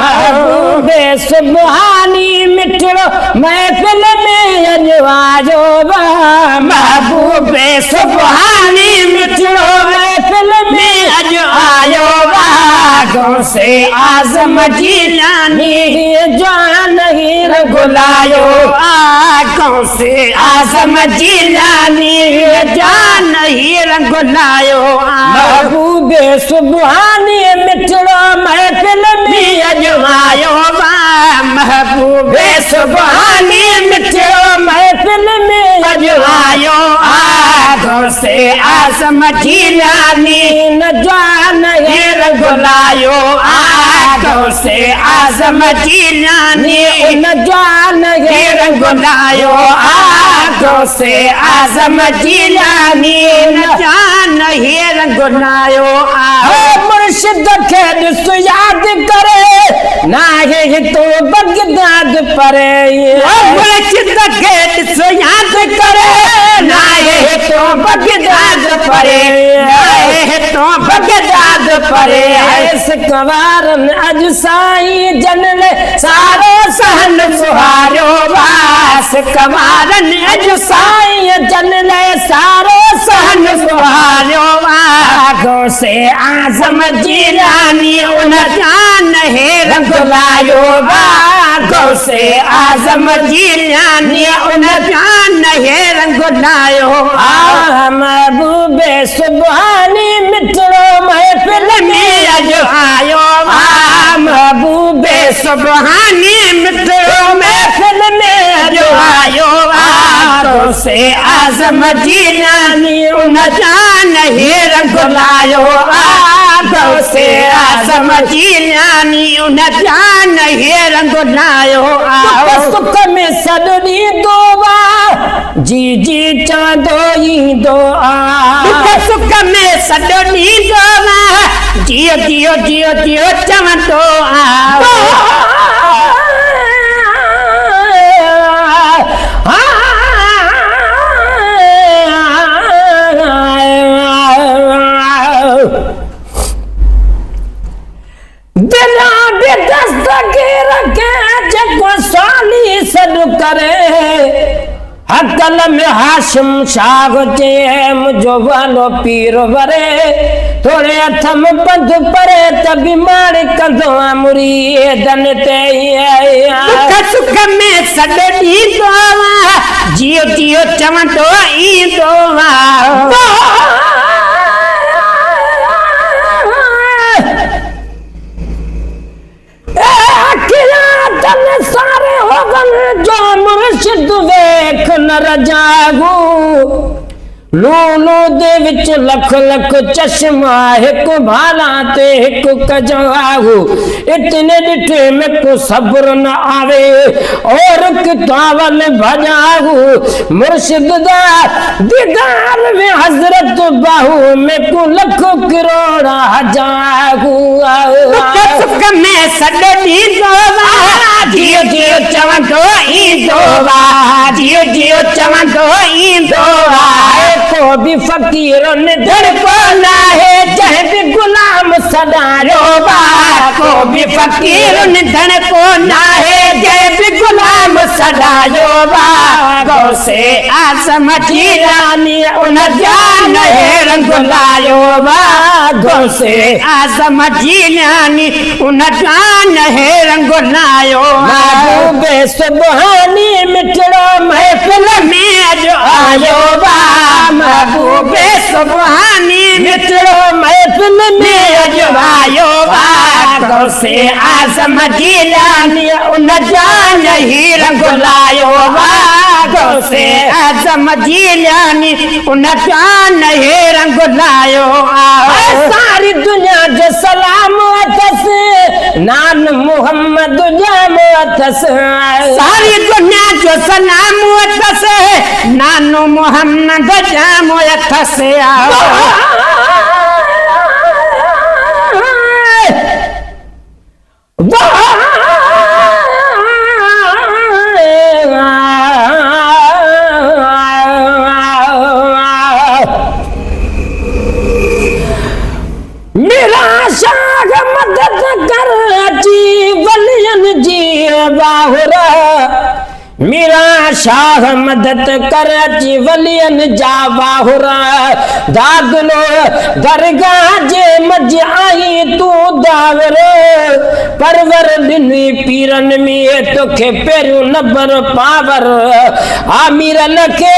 महबूबे सुबहानी मिठड़ो महफिल में अजवाजो बा। महबूबे सुबहानी मिठड़ो महफिल में अजवाजो बा। गौसे आजम जीलानी जान हीर गुलायो। गौसे आजम जीलानी जान हीर गुलायो। महबूबे सुबहानी मिठड़ो महफिल में अजवायो बा। महबूबे सुबहानी मिठड़ो महफिल में अजवायो। गौसे आजम जीलानी न जान हीर गुलायो। गौसे आजम जीलानी न जान हीर गुलायो। गौसे आजम जीलानी न जान हीर गुलायो। मुर्शिद खे ॾिस याद करे नाहे तो बगदाद परे। मुर्शिद खे ॾिस याद करे नाहे तो बगदाद परे। नाहे तो बगदाद परे। ऐस कवारन अज साईं जन सारो सहन सुहारो। वास कवारन अज साईं जन सारो सहन सुहारो। गौसे आजम जीलानी उन जान हेर गुलायो। गौसे आजम जीलानी उन जान हेर गुलायो। महबूबे सुबहानी मिठड़ो महफिल में अजवायो। महबूबे सुबहानी मिठड़ो महफिल में अजवायो। गौसे आजम जीलानी उन जान हेर गुलायो। गौसे आजम जीलानी उन जान हेर गुलायो। सुख में सदरी दोवा जी जी चांदो ईंदो। सुख में सदरी दोवा जियो जियो जियो जियो चवंदो। बिना भी दस्तगीर के जगो साली सद करे। हकल में हाशिम शाग जे मुझो वालो पीर वरे। थोड़े हथम पंध परे तभी मार कंदो मुरीदन ते। सुख में सदड़ी दोवा जियो जियो चवंदो ईंदो। सारे होगन जो मुर्शिद वेख न रजागू। लूलू दे विच लख लख चश्मा एक भाला ते एक कजवागू। इतने डिठे में को सब्र न आवे और किताबन भजागू। मुर्शिद दा दीदार में हजरत बाहू में को लख करोड़ा हजागू। सुख में सदड़ी दोवा जियो जियो चवंदो ईंदो। जियो जियो चवंदो ईंदो। को भी फकीरन धड़ को नाहे जह भी गुलाम सदारो। को भी फकीरन धड़ को नाहे जह भी गुलाम सदारो। गौसे आजम जीलानी उन जान हेर गुलायो। गौसे आजम जीलानी उन जान हेर गुलायो। महबूबे सुबहानी मिठड़ो महफिल में अजवायो। महबूबे सुबहानी मिठड़ो महफिल में अजवायो। गौसे आजम जीलानी उन जान हीर गुलायो। गौसे आजम जीलानी उन जान हेर गुलायो। सारी दुनिया जो सलाम अथस नान मोहम्मद जाम अथस। सारी दुनिया जो सलाम अथस नानो मोहम्मद जाम अथस। मेरा शाह मदद कर जी वलियन जी बाहुरा मेरा शाह मदद कर जी वलियन जा बाहुरा दादलो दरगाह जे मज आई तू दावर परवर दिनी पीरन में तोखे पेरू नबर पावर आमिर लखे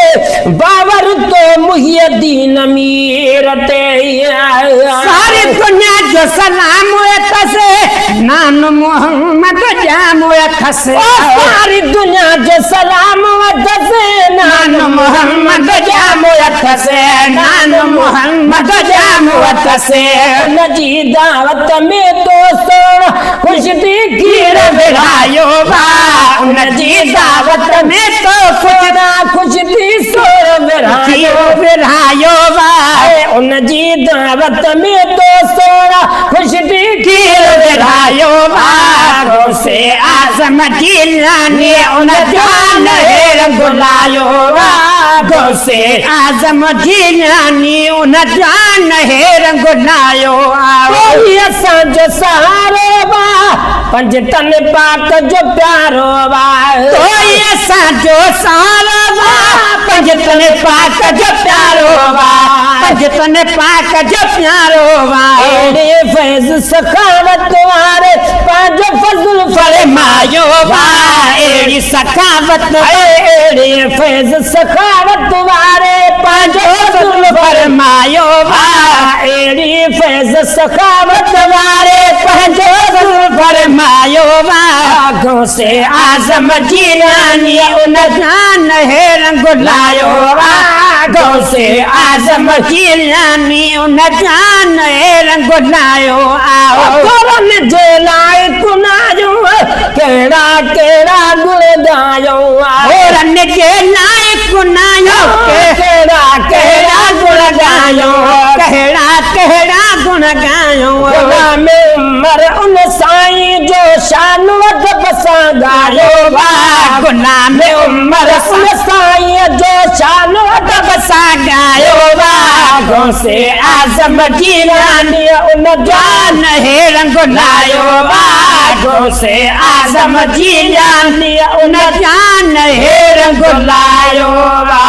बावर तो मुहियदीन मीर ते सारी दुनिया जो सलाम तसे नान मोहम्मद जाम खसे सारी दुनिया जो सलाम दसे नान मोहम्मद जाम खसे नान मोहम्मद जाम खसे नजी दावत में तो सोना खुश दी कीर बिरायो बा नजी दावत में तो सोना खुश दी सोर बिरायो बा नजी दावत में तो सोना खुश दी कीर बिरायो बा से आजम जिलानी उन जान हेर बुलायो बा से आजम जिलानी उन जान हेर बुलायो कोई असां जो सहारो बा पंज तन पाक जो प्यारो बा कोई असां जो सहारो बा पंज तन पाक जो प्यारो बा पंज तन पाक जो प्यारो बा एड़े फैज सखावत वारे पंज फजल फरमायो बा एड़ी सखावत एड़े फैज सखावत वारे पंज फजल फरमायो बा एड़ी फैज सखावत वारे पंज फजल फरमायो बा से आजम जिलानी उन जान है रंग लायो बा से आजम जिलानी उन जान है रंग लायो आओ करन जे लाए कुनायो केड़ा केड़ा गुण गायो औरन जे लाए कुनायो केड़ा केड़ा गुण गायो केड़ा केड़ा गुण गायो में उमर उन साईं जो शान वध बसा गायो बा गुलाम उमर उन साईं जो शान वध बसा गायो बा से आजम जिलानी उन जान है रंग लायो बा से आजम जिलानी उन जान है रंग लायो बा